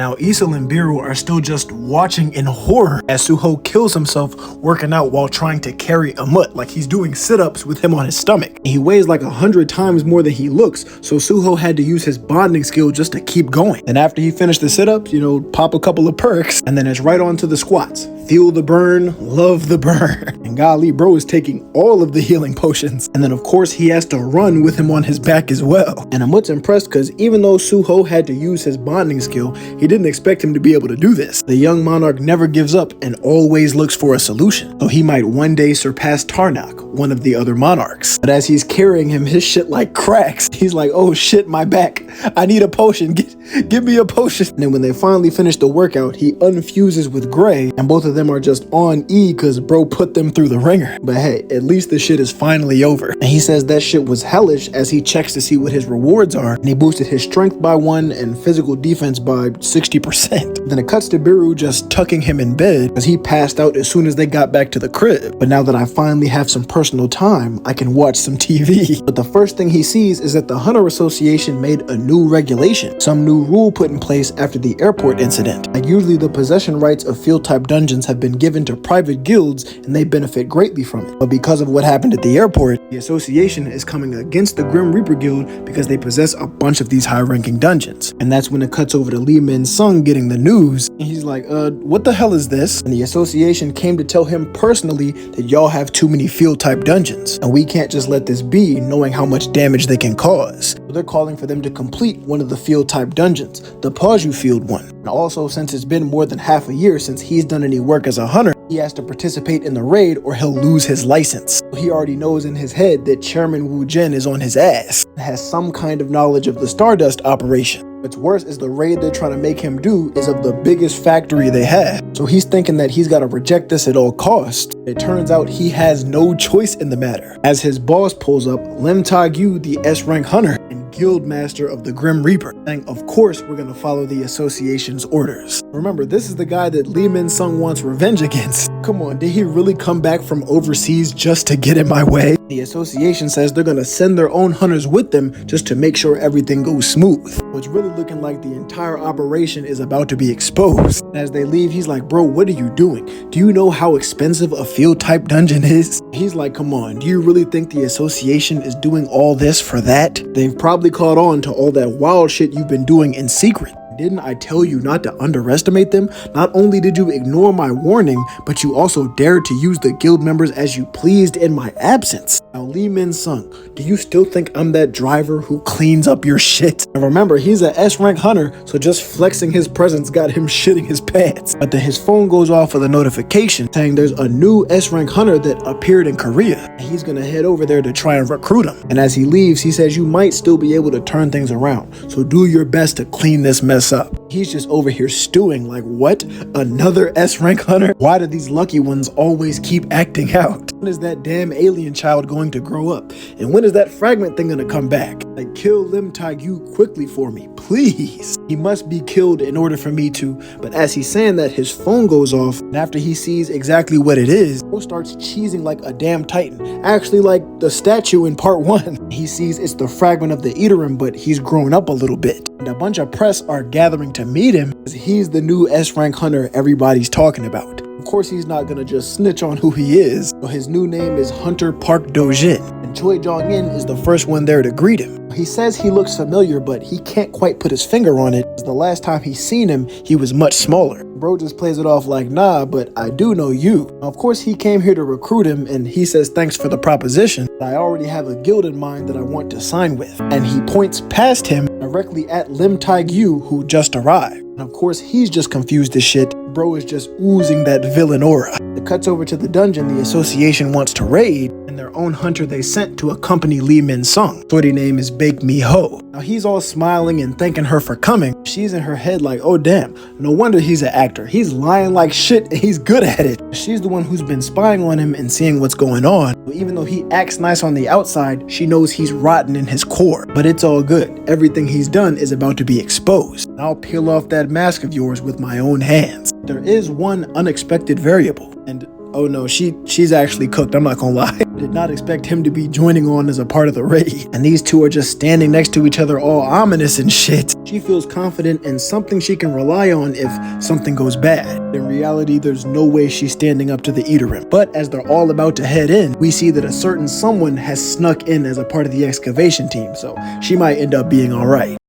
Now Isel and Biru are still just watching in horror as Suho kills himself working out while trying to carry a mutt, like he's doing sit-ups with him on his stomach. He weighs like 100 times more than he looks, so Suho had to use his bonding skill just to keep going. And after he finished the sit-ups, pop a couple of perks, and then it's right on to the squats. Feel the burn, love the burn. And golly, bro is taking all of the healing potions. And then of course he has to run with him on his back as well. And I'm what's impressed because even though Suho had to use his bonding skill, he didn't expect him to be able to do this. The young monarch never gives up and always looks for a solution. So he might one day surpass Tarnak, one of the other monarchs. But as he's carrying him, his shit like cracks. He's like, oh shit, my back. I need a potion. Give me a potion. And then when they finally finish the workout, he unfuses with Gray, and both of them are just on E because bro put them through the ringer. But hey, at least the shit is finally over. And he says that shit was hellish as he checks to see what his rewards are, and he boosted his strength by 1 and physical defense by 60%. Then it cuts to Biru just tucking him in bed because he passed out as soon as they got back to the crib. But now that I finally have some personal time, I can watch some TV. But the first thing he sees is that the Hunter Association made a new regulation, some new rule put in place after the airport incident. Like usually the possession rights of field type dungeons have been given to private guilds and they benefit greatly from it. But because of what happened at the airport, the association is coming against the Grim Reaper Guild because they possess a bunch of these high-ranking dungeons. And that's when it cuts over to Lee Min-sung getting the news. And he's like, what the hell is this? And the association came to tell him personally that y'all have too many field type dungeons, and we can't just let this be, knowing how much damage they can cause. So they're calling for them to complete one of the field type dungeons, the Paju Field one. And also, since it's been more than half a year since he's done any work as a hunter, he has to participate in the raid or he'll lose his license. He already knows in his head that Chairman Wu Jin is on his ass and has some kind of knowledge of the Stardust operation. What's worse is the raid they're trying to make him do is of the biggest factory they have. So he's thinking that he's got to reject this at all costs. It turns out he has no choice in the matter. As his boss pulls up, Lim Tag-yu, the S-rank hunter and guild master of the Grim Reaper, saying of course we're going to follow the association's orders. Remember, this is the guy that Lee Min-sung wants revenge against. Come on, did he really come back from overseas just to get in my way? The association says they're going to send their own hunters with them just to make sure everything goes smooth. So it's really looking like the entire operation is about to be exposed. As they leave, he's like, bro, what are you doing? Do you know how expensive a field type dungeon is? He's like, come on, do you really think the association is doing all this for that? They've probably caught on to all that wild shit you've been doing in secret. Didn't I tell you not to underestimate them? Not only did you ignore my warning, but you also dared to use the guild members as you pleased in my absence. Now Lee Min-sung, do you still think I'm that driver who cleans up your shit? And remember, he's a S-rank hunter, so just flexing his presence got him shitting his pants. But then his phone goes off with a notification saying there's a new S-rank hunter that appeared in Korea. And he's gonna head over there to try and recruit him. And as he leaves, he says you might still be able to turn things around, so do your best to clean this mess up. He's just over here stewing like, what? Another S-rank hunter? Why do these lucky ones always keep acting out? When is that damn alien child going to grow up? And when is that fragment thing gonna come back? Like, kill Lim Tag-yu quickly for me, please. He must be killed in order for me to. But as he's saying that, his phone goes off, and after he sees exactly what it is, he starts cheesing like a damn titan. Actually, like the statue in part 1. He sees it's the fragment of the Eaterim, but he's grown up a little bit. And a bunch of press are gathering to meet him because he's the new S-rank hunter everybody's talking about. Of course, he's not gonna just snitch on who he is, so his new name is Hunter Park Dojin, and Choi Jong-in is the first one there to greet him. He says he looks familiar, but he can't quite put his finger on it, because the last time he seen him, he was much smaller. Bro just plays it off like, nah, but I do know you. Now, of course, he came here to recruit him, and he says thanks for the proposition. I already have a guild in mind that I want to sign with. And he points past him directly at Lim Tag-yu, who just arrived. And of course, he's just confused as shit. Bro is just oozing that villain aura. It cuts over to the dungeon the association wants to raid, and their own hunter they sent to accompany Lee Min-sung. Shorty name is Bake Me Ho. Now he's all smiling and thanking her for coming. She's in her head like, oh damn, no wonder he's an actor. He's lying like shit and he's good at it. She's the one who's been spying on him and seeing what's going on. But even though he acts nice on the outside, she knows he's rotten in his core. But it's all good. Everything he's done is about to be exposed. I'll peel off that mask of yours with my own hands. There is one unexpected variable, and Oh no, she's actually cooked, I'm not gonna lie. Did not expect him to be joining on as a part of the raid. And these two are just standing next to each other all ominous and shit. She feels confident in something she can rely on if something goes bad. In reality, there's no way she's standing up to the Eaterim. But as they're all about to head in, we see that a certain someone has snuck in as a part of the excavation team, so she might end up being alright.